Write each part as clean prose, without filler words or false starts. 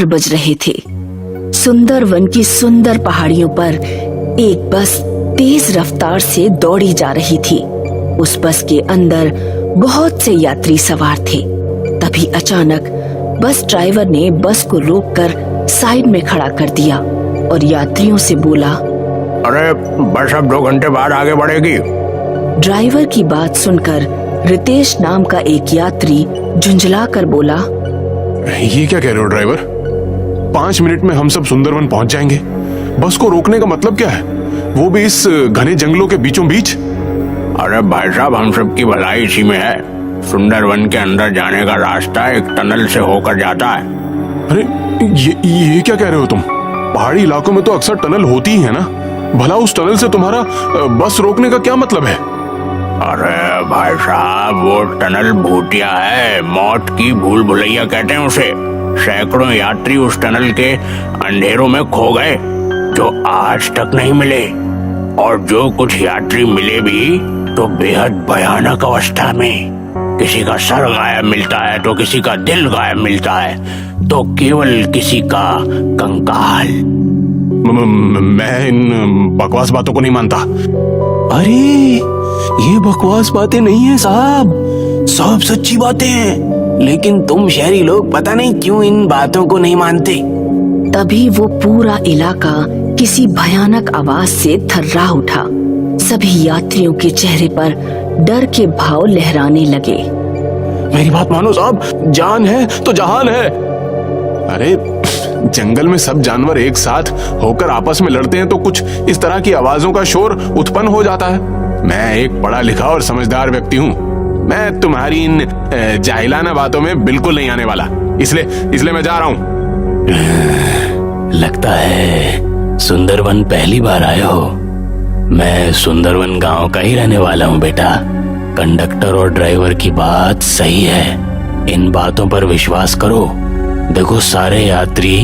बज रहे थे। सुंदर वन की सुंदर पहाड़ियों पर एक बस तेज रफ्तार से दौड़ी जा रही थी। उस बस के अंदर बहुत से यात्री सवार थे। तभी अचानक बस ड्राइवर ने बस को रोककर साइड में खड़ा कर दिया और यात्रियों से बोला, अरे बस अब 2 घंटे बाद आगे बढ़ेगी। ड्राइवर की बात सुनकर रितेश नाम का एक यात्री झुंझला कर बोला, ये क्या कह रहे हो ड्राइवर? 5 मिनट में हम सब सुंदरवन पहुंच जाएंगे। बस को रोकने का मतलब क्या है, वो भी इस घने जंगलों के बीचों बीच? अरे भाई साहब, हम सब की भलाई इसी में है। सुंदरवन के अंदर जाने का रास्ता एक टनल से होकर जाता है। अरे ये क्या कह रहे हो तुम? पहाड़ी इलाकों में तो अक्सर टनल होती ही है ना। भला उस टनल से तुम्हारा बस रोकने का क्या मतलब है? अरे भाई साहब, वो टनल भूतिया है, मौत की भूल भुलैया कहते हैं उसे। सैकड़ों यात्री उस टनल के अंधेरों में खो गए जो आज तक नहीं मिले, और जो कुछ यात्री मिले भी तो बेहद भयानक अवस्था में। किसी का सर गायब मिलता है तो किसी का दिल गायब मिलता है तो केवल किसी का कंकाल। मैं इन बकवास बातों को नहीं मानता। अरे ये बकवास बातें नहीं है साहब, सब सच्ची बातें हैं। लेकिन तुम शहरी लोग पता नहीं क्यों इन बातों को नहीं मानते। तभी वो पूरा इलाका किसी भयानक आवाज से थर्रा उठा। सभी यात्रियों के चेहरे पर डर के भाव लहराने लगे। मेरी बात मानो साहब, जान है तो जहान है। अरे जंगल में सब जानवर एक साथ होकर आपस में लड़ते हैं तो कुछ इस तरह की आवाजों का शोर उत्पन्न हो जाता है। मैं एक पढ़ा लिखा और समझदार व्यक्ति हूँ। मैं तुम्हारी इन जाहिलाना बातों में बिल्कुल नहीं आने वाला। इसलिए मैं जा रहा हूँ। लगता है सुंदरवन पहली बार आए हो। मैं सुंदरवन गांव का ही रहने वाला हूँ बेटा। कंडक्टर और ड्राइवर की बात सही है, इन बातों पर विश्वास करो। देखो, सारे यात्री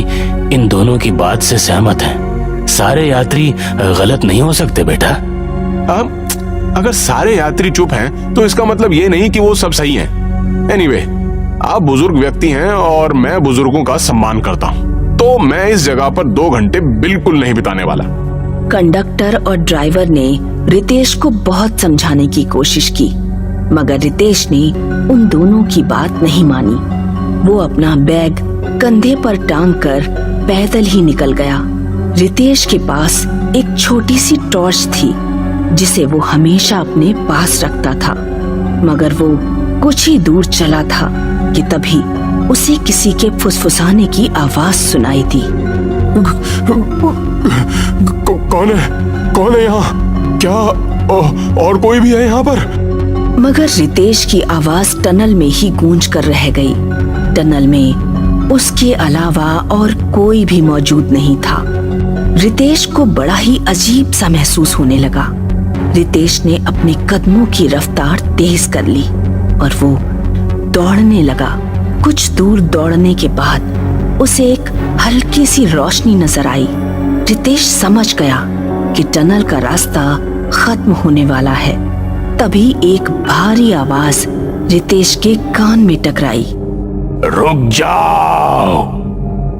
इन दोनों की बात से सहमत हैं। सारे यात्री गलत नहीं हो सकते बेटा। अगर सारे यात्री चुप हैं तो इसका मतलब ये नहीं कि वो सब सही हैं। एनीवे, आप बुजुर्ग व्यक्ति हैं और मैं बुजुर्गों का सम्मान करता हूँ, तो मैं इस जगह पर 2 घंटे बिल्कुल नहीं बिताने वाला। कंडक्टर और ड्राइवर ने रितेश को बहुत समझाने की कोशिश की, मगर रितेश ने उन दोनों की बात नहीं मानी। वो अपना बैग कंधे पर टांग कर पैदल ही निकल गया। रितेश के पास एक छोटी सी टॉर्च थी जिसे वो हमेशा अपने पास रखता था, मगर वो कुछ ही दूर चला था कि तभी उसे किसी के फुसफुसाने की आवाज सुनाई दी। कौन है यहाँ? क्या और कोई भी है यहाँ पर? मगर रितेश की आवाज टनल में ही गूंज कर रह गई। टनल में उसके अलावा और कोई भी मौजूद नहीं था। रितेश को बड़ा ही अजीब सा महसूस होने लगा। रितेश ने अपने कदमों की रफ्तार तेज कर ली और वो दौड़ने लगा। कुछ दूर दौड़ने के बाद उसे एक हल्की सी रोशनी नजर आई। रितेश समझ गया कि टनल का रास्ता खत्म होने वाला है। तभी एक भारी आवाज रितेश के कान में टकराई। रुक जाओ।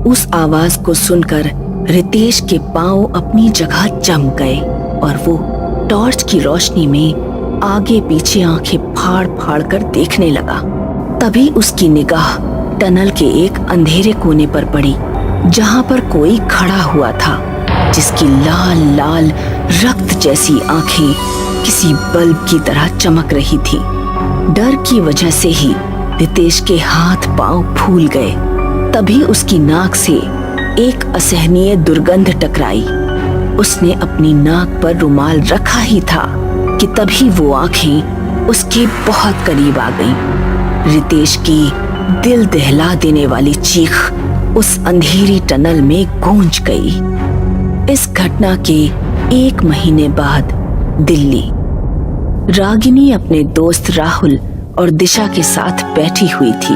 उस आवाज को सुनकर रितेश के पांव अपनी जगह जम गए और वो टॉर्च की रोशनी में आगे पीछे आंखें फाड़ फाड़ कर देखने लगा। तभी उसकी निगाह टनल के एक अंधेरे कोने पर पड़ी, जहां पर कोई खड़ा हुआ था जिसकी लाल लाल रक्त जैसी आंखें किसी बल्ब की तरह चमक रही थी। डर की वजह से ही रितेश के हाथ पांव फूल गए। तभी उसकी नाक से एक असहनीय दुर्गंध टकराई। उसने अपनी नाक पर रुमाल रखा ही था कि तभी वो आंखें उसके बहुत करीब आ गईं। रितेश की दिल दहला देने वाली चीख उस अंधेरी टनल में गूंज गई। इस घटना के 1 महीने बाद दिल्ली। रागिनी अपने दोस्त राहुल और दिशा के साथ बैठी हुई थी।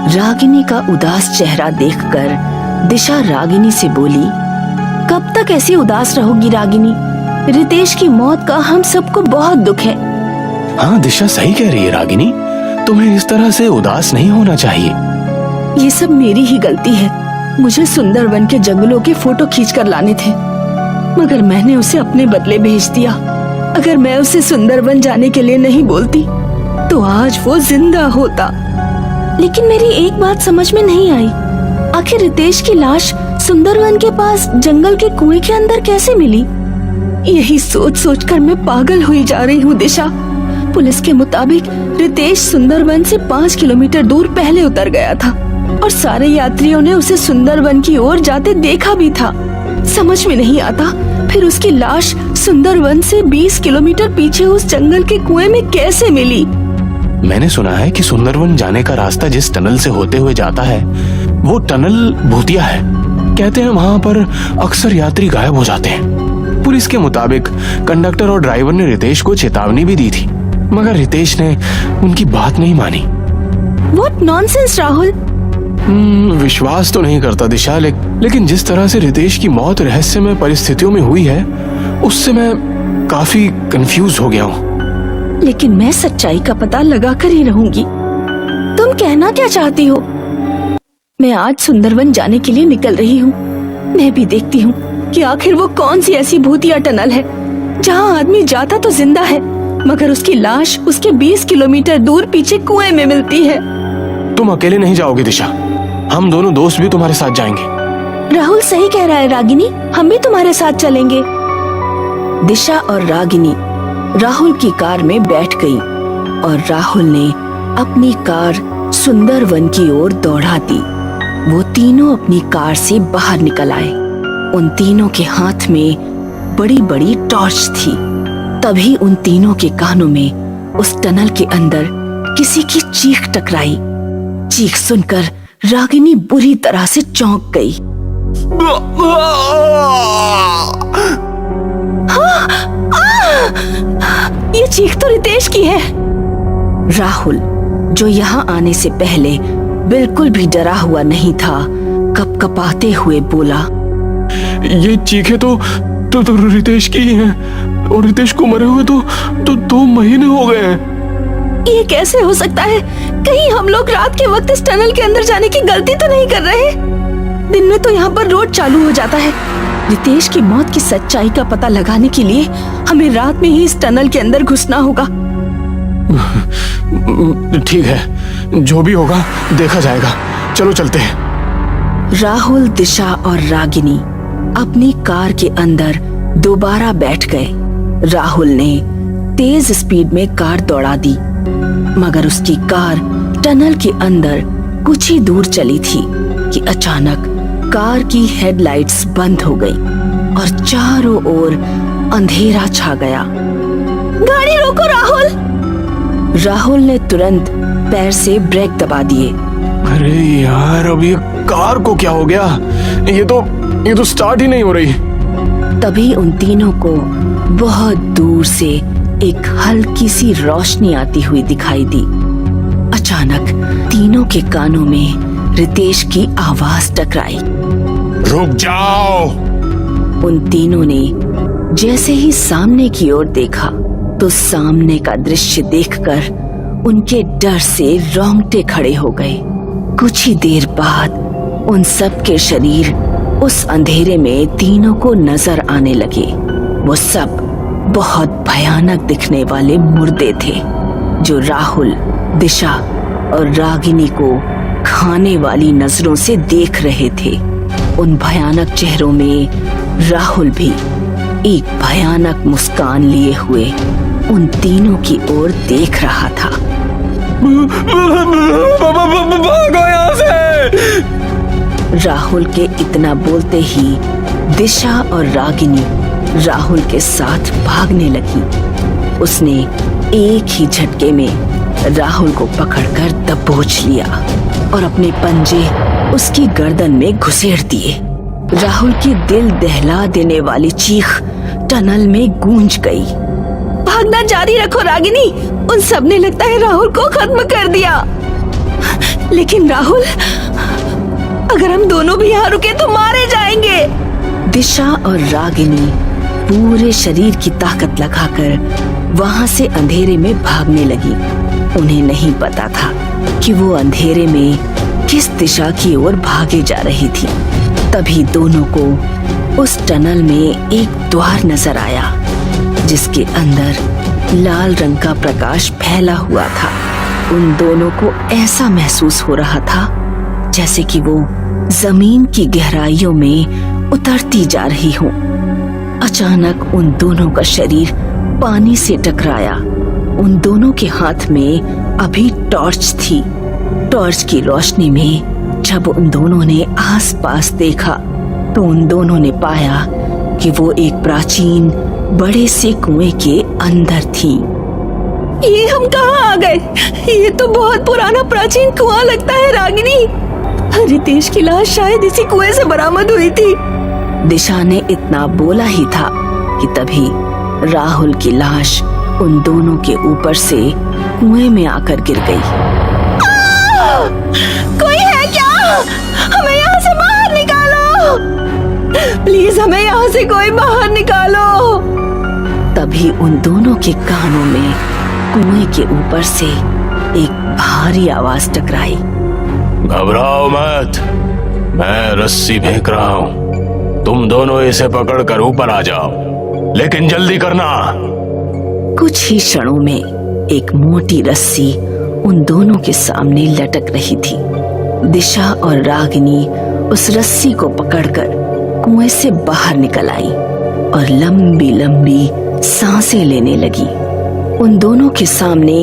रागिनी का उदास चेहरा देखकर दिशा रागिनी से बोली, कब तक ऐसी उदास रहोगी रागिनी? रितेश की मौत का हम सबको बहुत दुख है। हाँ दिशा सही कह रही है रागिनी, तुम्हें इस तरह से उदास नहीं होना चाहिए। ये सब मेरी ही गलती है। मुझे सुंदरवन के जंगलों के फोटो खींचकर लाने थे, मगर मैंने उसे अपने बदले भेज दिया। अगर मैं उसे सुंदरवन जाने के लिए नहीं बोलती तो आज वो जिंदा होता। लेकिन मेरी एक बात समझ में नहीं आई, आखिर रितेश की लाश सुंदरवन के पास जंगल के कुएं के अंदर कैसे मिली? यही सोच सोच कर मैं पागल हुई जा रही हूँ दिशा। पुलिस के मुताबिक रितेश सुंदरवन से 5 किलोमीटर दूर पहले उतर गया था और सारे यात्रियों ने उसे सुंदरवन की ओर जाते देखा भी था। समझ में नहीं आता फिर उसकी लाश सुंदरवन से 20 किलोमीटर पीछे उस जंगल के कुएं में कैसे मिली। मैंने सुना है कि सुंदरवन जाने का रास्ता जिस टनल से होते हुए जाता है वो टनल भूतिया है। कहते हैं वहां पर अक्सर यात्री गायब हो जाते हैं। पुलिस के मुताबिक कंडक्टर और ड्राइवर ने रितेश को चेतावनी भी दी थी, मगर रितेश ने उनकी बात नहीं मानी। What nonsense, Rahul. विश्वास तो नहीं करता दिशा, लेकिन जिस तरह से रितेश की मौत रहस्यमय परिस्थितियों में हुई है उससे मैं काफी कंफ्यूज हो गया हूँ। लेकिन मैं सच्चाई का पता लगा कर ही रहूंगी। तुम कहना क्या चाहती हो? मैं आज सुंदरवन जाने के लिए निकल रही हूँ। मैं भी देखती हूँ कि आखिर वो कौन सी ऐसी भूतिया टनल है जहाँ आदमी जाता तो जिंदा है, मगर उसकी लाश उसके 20 किलोमीटर दूर पीछे कुएं में मिलती है। तुम अकेले नहीं जाओगी दिशा, हम दोनों दोस्त भी तुम्हारे साथ जाएंगे। राहुल सही कह रहा है रागिनी, हम भी तुम्हारे साथ चलेंगे। दिशा और रागिनी राहुल की कार में बैठ गई और राहुल ने अपनी कार सुंदरवन की ओर दौड़ा दी। वो तीनों अपनी कार से बाहर निकल आए। उन तीनों के हाथ में बड़ी बड़ी टॉर्च थी। तभी उन तीनों के कानों में उस टनल के अंदर किसी की चीख टकराई। चीख सुनकर रागिनी बुरी तरह से चौंक गई। ये चीख तो रितेश की है। राहुल, जो यहाँ आने से पहले बिल्कुल भी डरा हुआ नहीं था, कपकपाते हुए बोला, ये चीखें तो रितेश की ही हैं और रितेश को मरे हुए तो 2 महीने हो गए हैं। ये कैसे हो सकता है? कहीं हम लोग रात के वक्त इस टनल के अंदर जाने की गलती तो नहीं कर रहे? दिन में तो यहाँ पर रोड चालू हो जाता है। रितेश की मौत की सच्चाई का पता लगाने के लिए हमें रात में ही इस टनल के अंदर घुसना होगा। ठीक है, जो भी होगा देखा जाएगा। चलो चलते हैं। राहुल, दिशा और रागिनी अपनी कार के अंदर दोबारा बैठ गए। राहुल ने तेज स्पीड में कार दौड़ा दी, मगर उसकी कार टनल के अंदर कुछ ही दूर चली थी कि अचानक कार की हेडलाइट्स बंद हो गई और चारों ओर अंधेरा छा गया। गाड़ी रोको राहुल। राहुल ने तुरंत पैर से ब्रेक दबा दिए। अरे यार, अब ये कार को क्या हो गया? ये तो स्टार्ट ही नहीं हो रही। तभी उन तीनों को बहुत दूर से एक हल्की सी रोशनी आती हुई दिखाई दी। अचानक तीनों के कानों में रितेश की आवाज टकराई। रुक जाओ। उन तीनों ने जैसे ही सामने की ओर देखा तो सामने का दृश्य देखकर उनके डर से रोंगटे खड़े हो गए। कुछ ही देर बाद उन सब के शरीर उस अंधेरे में तीनों को नजर आने लगे। वो सब बहुत भयानक दिखने वाले मुर्दे थे जो राहुल, दिशा और रागिनी को खाने वाली नजरों से देख रहे थे। उन भयानक चेहरों में राहुल भी एक भयानक मुस्कान लिए हुए उन तीनों की ओर देख रहा था। भागो यहाँ से। राहुल के इतना बोलते ही दिशा और रागिनी राहुल के साथ भागने लगी। उसने एक ही झटके में राहुल को पकड़कर दबोच लिया और अपने पंजे उसकी गर्दन में घुसेड़ दिए। राहुल की दिल दहला देने वाली चीख टनल में गूंज गई। भागना जारी रखो रागिनी, उन सब ने लगता है राहुल को खत्म कर दिया। लेकिन राहुल, अगर हम दोनों भी यहाँ रुके तो मारे जाएंगे। दिशा और रागिनी पूरे शरीर की ताकत लगाकर वहां से अंधेरे में भागने लगी। उन्हें नहीं पता था कि वो अंधेरे में किस दिशा की ओर भागे जा रही थी। तभी दोनों को उस टनल में एक द्वार नजर आया, जिसके अंदर लाल रंग का प्रकाश फैला हुआ था। उन दोनों को ऐसा महसूस हो रहा था जैसे कि वो जमीन की गहराइयों में उतरती जा रही हो। अचानक उन दोनों का शरीर पानी से टकराया। उन दोनों के हाथ में अभी टॉर्च थी। टॉर्च की रोशनी में जब उन दोनों ने आसपास देखा तो उन दोनों ने पाया कि वो एक प्राचीन बड़े से कुएं के अंदर थी। ये हम कहाँ आ गए? ये तो बहुत पुराना प्राचीन कुआं लगता है रागिनी। रितेश की लाश शायद इसी कुएं से बरामद हुई थी। दिशा ने इतना बोला ही था कि तभी राहुल की लाश उन दोनों के ऊपर से कुएं में आकर गिर गई। कोई है क्या? हमें यहाँ से बाहर निकालो, प्लीज हमें यहाँ से कोई बाहर निकालो। तभी उन दोनों के कानों में कुएं के ऊपर से एक भारी आवाज टकराई। घबराओ मत, मैं रस्सी फेंक रहा हूँ, तुम दोनों इसे पकड़कर ऊपर आ जाओ, लेकिन जल्दी करना। कुछ ही क्षणों में एक मोटी रस्सी उन दोनों के सामने लटक रही थी। दिशा और रागिनी उस रस्सी को पकड़कर कुएं से बाहर निकल आई और लंबी लंबी सांसें लेने लगी। उन दोनों के सामने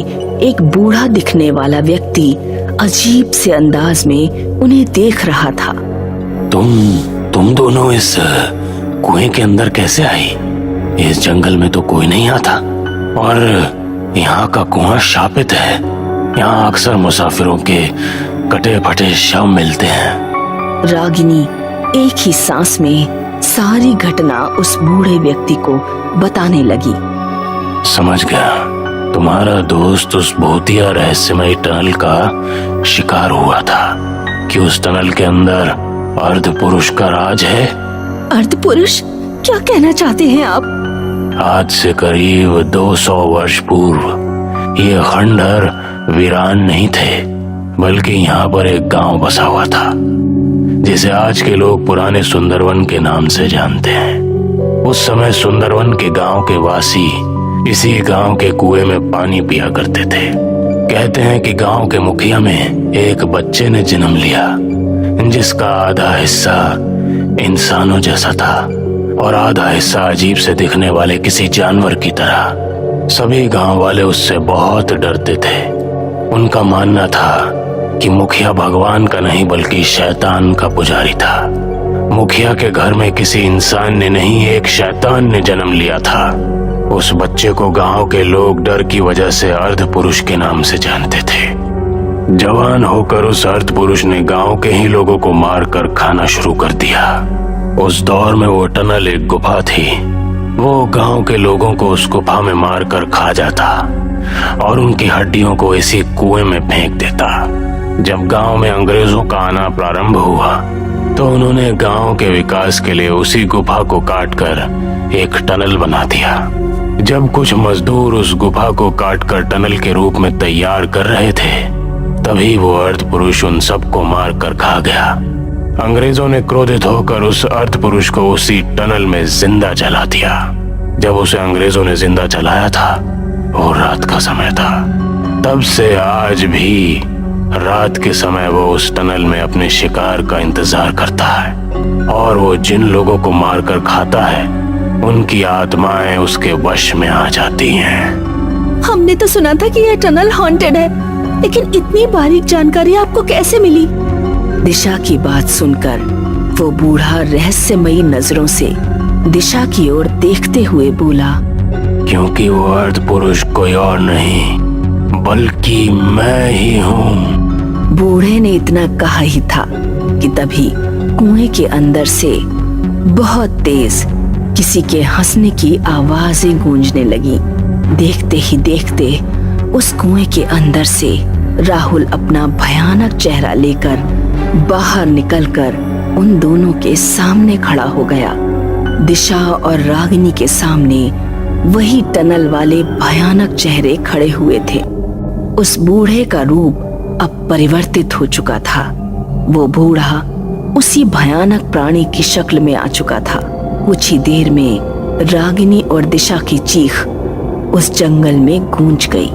एक बूढ़ा दिखने वाला व्यक्ति अजीब से अंदाज में उन्हें देख रहा था। तुम दोनों इस कुएं के अंदर कैसे आई? इस जंगल में तो कोई नहीं आता और यहाँ का कुआं शापित है। यहाँ अक्सर मुसाफिरों के कटे फटे शव मिलते हैं। रागिनी एक ही सांस में सारी घटना उस बूढ़े व्यक्ति को बताने लगी। समझ गया, तुम्हारा दोस्त उस भूतिया रहस्यमय टनल का शिकार हुआ था कि उस टनल के अंदर अर्ध पुरुष का राज है। अर्ध पुरुष? क्या कहना चाहते हैं आप? आज से करीब 200 वर्ष पूर्व ये खंडहर वीरान नहीं थे, बल्कि यहाँ पर एक गांव बसा हुआ था जिसे आज के लोग पुराने सुंदरवन के नाम से जानते हैं। उस समय सुंदरवन के गांव के वासी इसी गांव के कुएं में पानी पिया करते थे। कहते हैं कि गांव के मुखिया में एक बच्चे ने जन्म लिया जिसका आधा हिस्सा इंसानों जैसा था और आधा हिस्सा अजीब से दिखने वाले किसी जानवर की तरह। सभी गांव वाले उससे बहुत डरते थे। उनका मानना था कि मुखिया भगवान का नहीं बल्कि शैतान का पुजारी था। मुखिया के घर में किसी इंसान ने नहीं, एक शैतान ने जन्म लिया था। उस बच्चे को गांव के लोग डर की वजह से अर्ध पुरुष के नाम से जानते थे। जवान होकर उस अर्ध पुरुष ने गांव के ही लोगों को मारकर खाना शुरू कर दिया। उस दौर में वो टनल एक गुफा थी। वो गांव के लोगों को उस गुफा में मारकर खा जाता और उनकी हड्डियों को इसी कुएं में फेंक देता। जब गांव में अंग्रेजों का आना प्रारंभ हुआ तो उन्होंने गांव के विकास के लिए उसी गुफा को काटकर एक टनल बना दिया। जब कुछ मजदूर उस गुफा को काटकर टनल के रूप में तैयार कर रहे थे, तभी वो अर्ध पुरुष उन सबको मार कर खा गया। अंग्रेजों ने क्रोधित होकर उस अर्ध पुरुष को उसी टनल में जिंदा जला दिया। जब उसे अंग्रेजों ने जिंदा जलाया था वो रात का समय था। तब से आज भी रात के समय वो उस टनल में अपने शिकार का इंतजार करता है और वो जिन लोगों को मारकर खाता है उनकी आत्माएं उसके वश में आ जाती हैं। हमने तो सुना था कि यह टनल हॉन्टेड है, लेकिन इतनी बारीक जानकारी आपको कैसे मिली? दिशा की बात सुनकर वो बूढ़ा रहस्यमयी नजरों से दिशा की ओर देखते हुए बोला, क्योंकि वो अर्ध पुरुष कोई और नहीं बल्कि मैं ही हूँ। बूढ़े ने इतना कहा ही था कि तभी कुएं के अंदर से बहुत तेज किसी के हंसने की आवाजें गूंजने लगी। देखते ही देखते उस कुएं के अंदर से राहुल अपना भयानक चेहरा लेकर बाहर निकलकर उन दोनों के सामने खड़ा हो गया। दिशा और रागिनी के सामने वही टनल वाले भयानक चेहरे खड़े हुए थे। उस बूढ़े का रूप अब परिवर्तित हो चुका था। वो बूढ़ा उसी भयानक प्राणी की शक्ल में आ चुका था। कुछ ही देर में रागिनी और दिशा की चीख उस जंगल में गूंज गई।